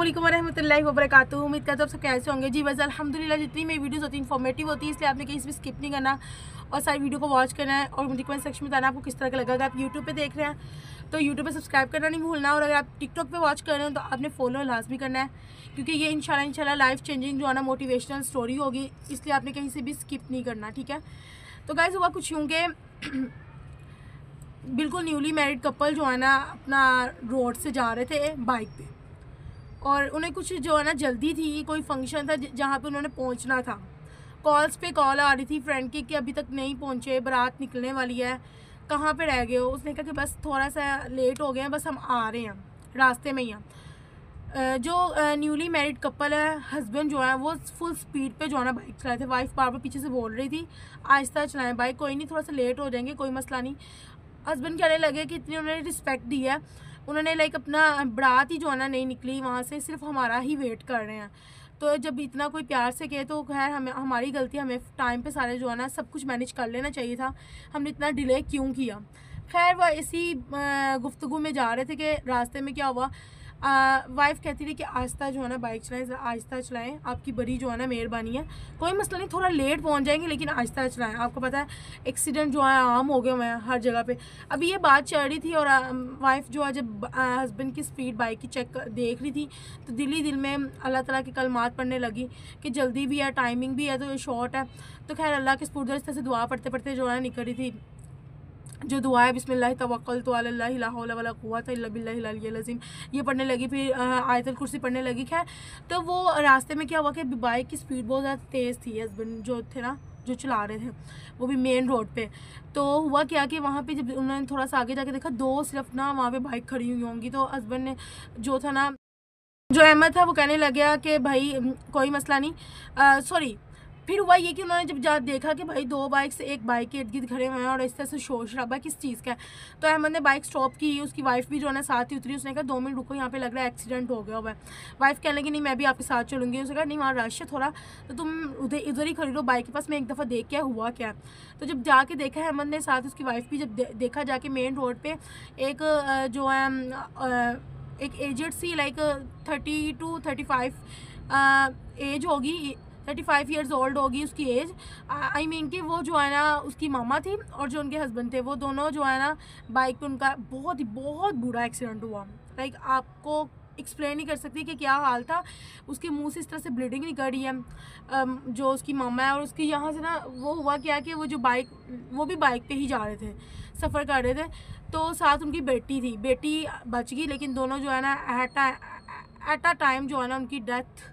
अस्सलामुअलैकुम रहमतुल्लाहि व बरकातुहू। उम्मीद करता हूँ सब कैसे होंगे। जी बस अल्हम्दुलिल्लाह जितनी मेरी वीडियोस होती हैं इन्फॉर्मेटिव होती है, इसलिए आपने कहीं से भी स्किप नहीं करना और सारी वीडियो को वॉच करना है और मुझे कमेंट सेक्शन में बताना आपको किस तरह का लगा। अगर आप यूट्यूब पे देख रहे हैं तो यूट्यूब पे सब्सक्राइब करना नहीं भूलना, और अगर आप टिकटॉक पे वॉच कर रहे हो तो आपने फॉलो लाजमी करना है, क्योंकि ये इंशाल्लाह लाइफ चेंजिंग जो है ना मोटिवेशनल स्टोरी होगी, इसलिए आपने कहीं से भी स्किप नहीं करना। ठीक है, तो गाइस हुआ कुछ यूँ के बिल्कुल न्यूली मैरिड कपल जो है ना अपना रोड से जा रहे थे बाइक पे, और उन्हें कुछ जो है ना जल्दी थी, कोई फंक्शन था जहाँ पे उन्होंने पहुँचना था। कॉल्स पे कॉल आ रही थी फ्रेंड की कि अभी तक नहीं पहुँचे, बारात निकलने वाली है, कहाँ पे रह गए हो। उसने कहा कि बस थोड़ा सा लेट हो गए हैं, बस हम आ रहे हैं, रास्ते में ही हैं। जो न्यूली मैरिड कपल है, हस्बैंड जो है वो फुल स्पीड पे जो है ना बाइक चलाए थे। वाइफ बार बार पीछे से बोल रही थी आहिस्ता चलाएं बाइक, कोई नहीं थोड़ा सा लेट हो जाएंगे, कोई मसला नहीं। हस्बैंड कहने लगे कि इतनी उन्होंने रिस्पेक्ट दी है, उन्होंने लाइक अपना बारात ही जो है ना नहीं निकली वहाँ से, सिर्फ हमारा ही वेट कर रहे हैं। तो जब इतना कोई प्यार से कहे तो खैर हमें हमारी गलती, हमें टाइम पे सारे जो है ना सब कुछ मैनेज कर लेना चाहिए था, हमने इतना डिले क्यों किया। खैर वह इसी गुफ्तगू में जा रहे थे कि रास्ते में क्या हुआ, वाइफ कहती थी कि आहिस्ता जो है ना बाइक चलाएं, आहिस्ता चलाएं, आपकी बड़ी जो है ना मेहरबानी है, कोई मसला नहीं, थोड़ा लेट पहुंच जाएंगे लेकिन आहिस्ता चलाएं। आपको पता है एक्सीडेंट जो है आम हो गए हुए हैं हर जगह पे। अभी ये बात चल रही थी और वाइफ जो है जब हस्बैंड की स्पीड बाइक की चेक देख रही थी तो दिल ही दिल में अल्लाह ताला की कलमात पढ़ने लगी कि जल्दी भी है, टाइमिंग भी है, तो शॉर्ट है। तो खैर अल्लाह के सुपुर्द इस तरह से दुआ पढ़ते पढ़ते जो है निकल रही थी, जो दुआ है बिस्मिल्लाह तवक्कलतु अलल्लाहि ला हौला वला कुव्वता इल्ला बिल्लाहिल अलिय्यिल अज़ीम, ये पढ़ने लगी, फिर आयतुल कुर्सी पढ़ने लगी। खैर तो वो रास्ते में क्या हुआ कि बाइक की स्पीड बहुत ज़्यादा तेज़ थी, हस्बैंड जो थे ना जो चला रहे थे वो भी मेन रोड पे। तो हुआ क्या कि वहाँ पे जब उन्होंने थोड़ा सा आगे जाके देखा, दो सिर्फ ना वहाँ पे बाइक खड़ी हुई होंगी, तो हस्बैंड ने जो था ना जो अहमद था वो कहने लग गया कि भाई कोई मसला नहीं, सॉरी। फिर हुआ ये कि उन्होंने जब देखा कि भाई दो बाइक से एक बाइक के इर्द गिर्द खड़े हुए हैं और इस तरह से शोर शराबा किस चीज़ का है, तो अहमद ने बाइक स्टॉप की, उसकी वाइफ भी जो है ना साथ ही उतरी। उसने कहा 2 मिनट रुको, यहाँ पे लग रहा है एक्सीडेंट हो गया हुआ है। वाइफ कहने लगी नहीं मैं भी आपके साथ चलूँगी। उसने कहा नहीं वहाँ रश है थोड़ा, तो तुम उधर ही खड़ी रहो बाइक के पास, मैं एक दफ़ा देख के हुआ क्या। तो जब जाके देखा अहमद ने साथ उसकी वाइफ भी, जब देखा जाके मेन रोड पर एक जो है एक एजेड सी लाइक 30 to 35 एज होगी, 35 ईयर्स ओल्ड होगी उसकी एज। आई मीन कि वो जो है ना उसकी मामा थी और जो उनके हस्बैंड थे, वो दोनों जो है ना बाइक पे, उनका बहुत बुरा एक्सीडेंट हुआ। लाइक आपको एक्सप्लेन नहीं कर सकती कि क्या हाल था। उसके मुंह से इस तरह से ब्लीडिंग निकल रही है, जो उसकी मामा है। और उसकी यहाँ से ना वो हुआ क्या कि वो जो बाइक, वो भी बाइक पे ही जा रहे थे, सफ़र कर रहे थे, तो साथ उनकी बेटी थी, बेटी बच गई, लेकिन दोनों जो है ना एट अ टाइम जो है ना उनकी डेथ,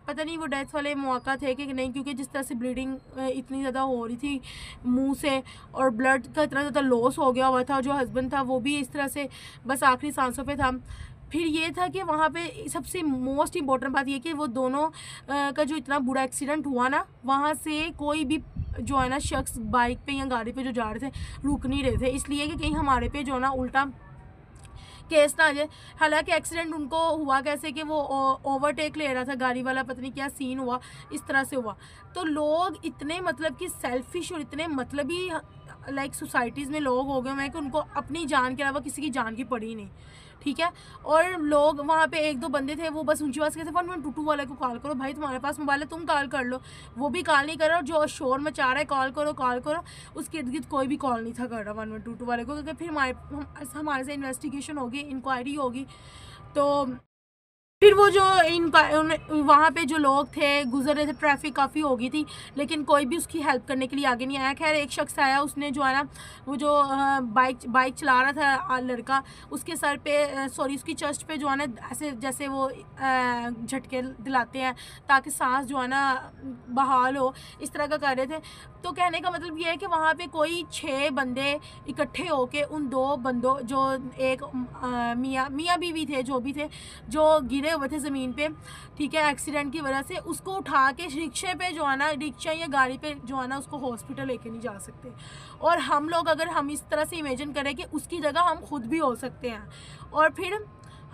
पता नहीं वो डेथ वाले मौका थे कि नहीं, क्योंकि जिस तरह से ब्लीडिंग इतनी ज़्यादा हो रही थी मुंह से और ब्लड का इतना ज़्यादा लॉस हो गया हुआ था। जो हस्बैंड था वो भी इस तरह से बस आखिरी सांसों पे था। फिर ये था कि वहाँ पे सबसे मोस्ट इम्पॉर्टेंट बात ये कि वो दोनों का जो इतना बुरा एक्सीडेंट हुआ ना, वहाँ से कोई भी जो है ना शख्स बाइक पे या गाड़ी पे जो जा रहे थे रुक नहीं रहे थे, इसलिए कि कहीं हमारे पे जो है ना उल्टा केस ना आ जाए। हालांकि एक्सीडेंट उनको हुआ कैसे कि वो ओवरटेक ले रहा था गाड़ी वाला, पता नहीं क्या सीन हुआ, इस तरह से हुआ। तो लोग इतने मतलब कि सेल्फिश और इतने मतलबी लाइक सोसाइटीज़ में लोग हो गए हैं कि उनको अपनी जान के अलावा किसी की जान की पड़ी नहीं। ठीक है, और लोग वहाँ पे 1-2 बंदे थे, वो बस ऊंची आवाज़ कहते 1122 वाले को कॉल करो, भाई तुम्हारे पास मोबाइल है तुम कॉल कर लो। वो भी कॉल नहीं कर रहा, जो शोर मचा रहा है कॉल करो। उसके इर्द गिर्द कोई भी कॉल नहीं था कर रहा 1122 वाले को, क्योंकि फिर हमारे से इन्वेस्टिगेशन होगी, इंक्वायरी होगी। तो फिर वो जो वहाँ पे जो लोग थे गुजर रहे थे, ट्रैफिक काफ़ी हो गई थी, लेकिन कोई भी उसकी हेल्प करने के लिए आगे नहीं आया। खैर एक शख्स आया, उसने जो है ना वो जो बाइक चला रहा था लड़का, उसके सर पे सॉरी उसकी चेस्ट पे जो है ना ऐसे जैसे वो झटके दिलाते हैं ताकि सांस जो है ना बहाल हो, इस तरह का कर रहे थे। तो कहने का मतलब ये है कि वहाँ पे कोई 6 बंदे इकट्ठे होके उन 2 बंदों, जो एक मियाँ बीवी थे, जो भी थे, जो गिरे हुए थे ज़मीन पे, ठीक है, एक्सीडेंट की वजह से, उसको उठा के रिक्शे पे जो है ना, रिक्शा या गाड़ी पे जो है ना उसको हॉस्पिटल लेके नहीं जा सकते। और हम लोग अगर हम इस तरह से इमेजिन करें कि उसकी जगह हम खुद भी हो सकते हैं, और फिर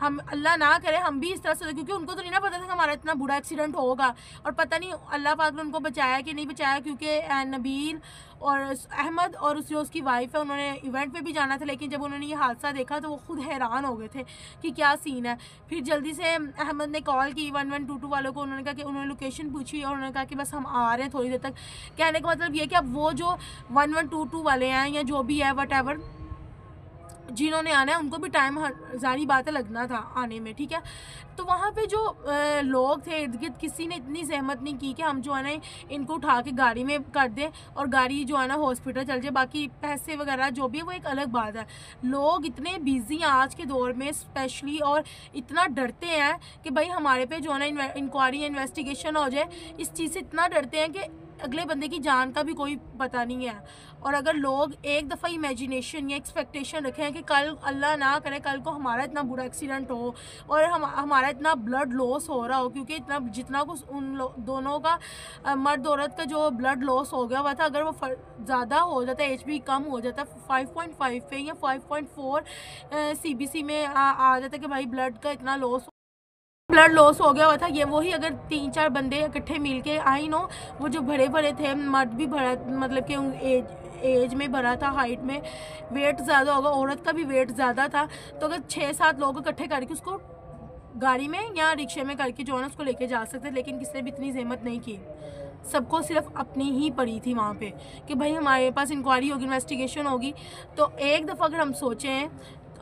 हम अल्लाह ना करे हम भी इस तरह से, क्योंकि उनको तो नहीं ना पता था कि हमारा इतना बुरा एक्सीडेंट होगा, और पता नहीं अल्लाह पाक ने उनको बचाया कि नहीं बचाया, क्योंकि नबील और अहमद और उसकी वाइफ है, उन्होंने इवेंट पे भी जाना था, लेकिन जब उन्होंने ये हादसा देखा तो वो खुद हैरान हो गए थे कि क्या सीन है। फिर जल्दी से अहमद ने कॉल की 1122 वालों को, उन्होंने कहा कि उन्होंने लोकेशन पूछी और उन्होंने कहा कि बस हम आ रहे हैं थोड़ी देर तक। कहने का मतलब ये कि अब वो जो 1122 वाले हैं या जो भी है वट जिन्होंने आना है उनको भी टाइम जारी बात है लगना था आने में, ठीक है। तो वहाँ पे जो लोग थे इर्द गिर्द, किसी ने इतनी जहमत नहीं की कि हम जो है ना इनको उठा के गाड़ी में कर दें और गाड़ी जो है ना हॉस्पिटल चल जाए, बाकी पैसे वगैरह जो भी है वो एक अलग बात है। लोग इतने बिजी हैं आज के दौर में स्पेशली, और इतना डरते हैं कि भाई हमारे पे जो है ना इंक्वायरी या इन्वेस्टिगेशन हो जाए, इस चीज़ से इतना डरते हैं कि अगले बंदे की जान का भी कोई पता नहीं है। और अगर लोग एक दफ़ा इमेजिनेशन या एक्सपेक्टेशन रखें कि कल अल्लाह ना करे कल को हमारा इतना बुरा एक्सीडेंट हो और हमारा इतना ब्लड लॉस हो रहा हो, क्योंकि इतना जितना कुछ उन दोनों का मर्द औरत का जो ब्लड लॉस हो गया हुआ था, अगर वो ज़्यादा हो जाता, एचबी कम हो जाता 5.5 पे या 5.4 सीबीसी में आ जाता कि भाई ब्लड का इतना लॉस हो गया हुआ था, ये वही अगर 3-4 बंदे इकट्ठे मिल के आई नो, वो जो भरे भरे थे, मर्द भी भरा, मतलब कि एज में भरा था, हाइट में वेट ज़्यादा होगा, औरत का भी वेट ज़्यादा था, तो अगर 6-7 लोग इकट्ठे करके उसको गाड़ी में या रिक्शे में करके जो है ना उसको लेके जा सकते, लेकिन किसी ने भी इतनी जहमत नहीं की। सबको सिर्फ अपनी ही पड़ी थी वहाँ पे कि भाई हमारे पास इंक्वायरी होगी, इन्वेस्टिगेशन होगी। तो एक दफ़ा अगर हम सोचें,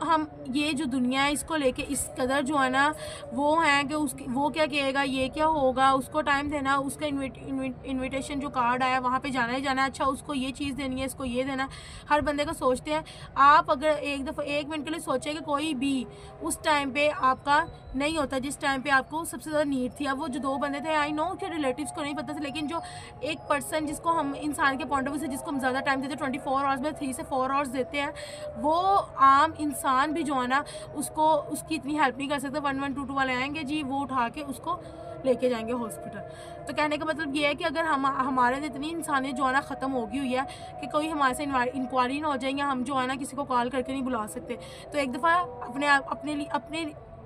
हम ये जो दुनिया है इसको लेके इस कदर जो है ना वो है कि वो क्या कहेगा, ये क्या होगा, उसको टाइम देना, उसका इनविटेशन जो कार्ड आया वहाँ पे जाना ही जाना है, अच्छा उसको ये चीज़ देनी है, इसको ये देना, हर बंदे को सोचते हैं। आप अगर एक दफ़ा 1 मिनट के लिए सोचें कि कोई भी उस टाइम पे आपका नहीं होता जिस टाइम पे आपको सबसे ज़्यादा नीड थी। अब वो जो 2 बंदे थे, आई नो कि रिलेटिव्स को नहीं पता था, लेकिन जो एक पर्सन जिसको हम इंसान के पॉइंट ऑफ व्यू से जिसको हम ज़्यादा टाइम देते हैं, 24 आवर्स में 3 से 4 आवर्स देते हैं, वो आम इंसान भी जो है ना उसकी इतनी हेल्प नहीं कर सकता। 1122 वाले आएंगे जी, वो उठा के उसको लेके जाएंगे हॉस्पिटल। तो कहने का मतलब ये है कि अगर हमारे लिए इतनी इंसानियत जो है ना ख़त्म हो गई हुई है कि कोई हमारे से इंक्वायरी ना हो जाए, या हम जो है ना किसी को कॉल करके नहीं बुला सकते, तो एक दफ़ा अपने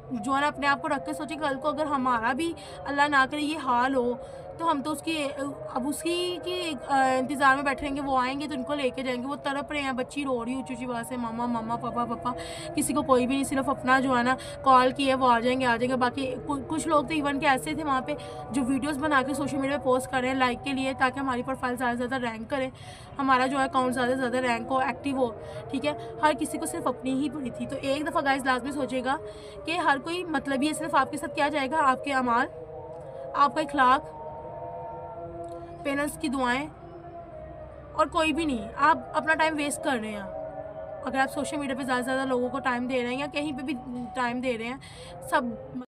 जो है ना अपने आप को रख के सोचे, कल को अगर हमारा भी अल्लाह ना करे ये हाल हो, तो हम तो उसी की इंतज़ार में बैठे रहेंगे। वो आएंगे तो इनको लेके जाएंगे। वो तड़प रहे हैं, बच्ची रो रही ऊँची ऊँची आवाज़ से, मामा मामा पापा पापा, किसी को कोई भी नहीं, सिर्फ अपना जो है ना कॉल किया वो आ जाएंगे। बाकी कुछ लोग तो इवन के ऐसे थे वहाँ पे जो वीडियोज़ बना के सोशल मीडिया पे पोस्ट कर रहे हैं लाइक के लिए, ताकि हमारी प्रोफाइल ज़्यादा से ज़्यादा रैंक करे, हमारा जो है अकाउंट ज़्यादा से ज़्यादा रैंक हो, एक्टिव हो, ठीक है। हर किसी को सिर्फ अपनी ही पड़ी थी। तो एक दफ़ा गाइस लाजमी सोचेगा कि हर कोई मतलब ही है, सिर्फ आपके साथ क्या जाएगा, आपके अमाल, आपका इखलाक, पेरेंट्स की दुआएं, और कोई भी नहीं। आप अपना टाइम वेस्ट कर रहे हैं अगर आप सोशल मीडिया पे ज़्यादा से ज़्यादा लोगों को टाइम दे रहे हैं या कहीं पे भी टाइम दे रहे हैं। सब